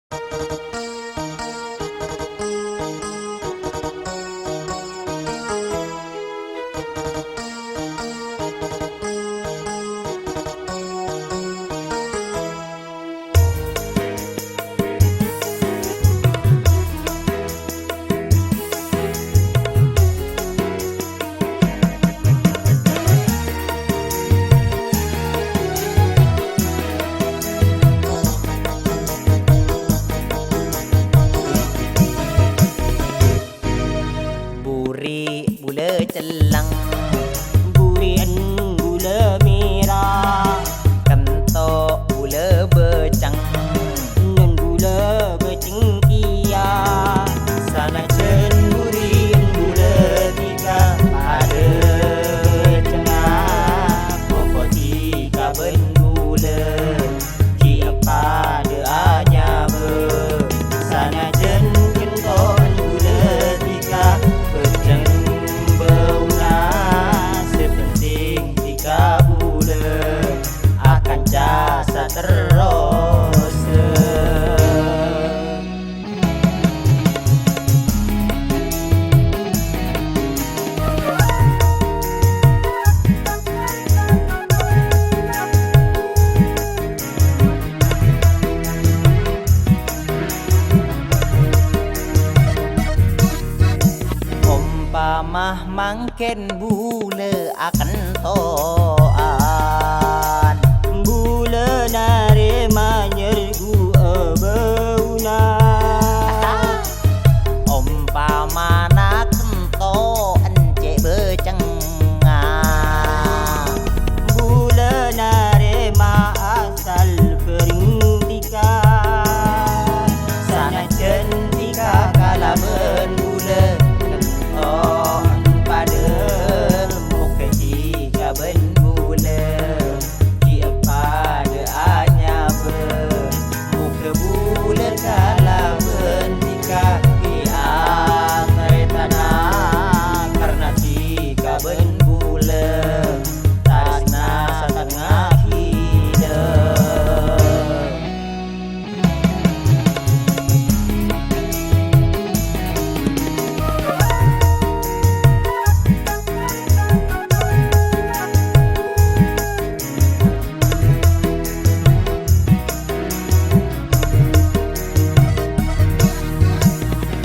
Buri bula celang Burian gula merah Kentok gula becang Nun gula becengkia Sana cen burian gula tiga pada cengah Pokok tiga ben gula Kia pada hanya ber Sana cen kentok gula tiga akan jasa terus. Umpamah mangken bule akan toan bule narema nyergu abauna umpama nak kento encek becengah bule narema asal kering tika sana centika kala ben bule ben bula dia pada hanya ber muka bula kala bentika di akhir tanah karena tika ben bula tasna setengah hidup.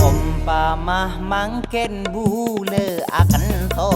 Umpamah mangken bule akan to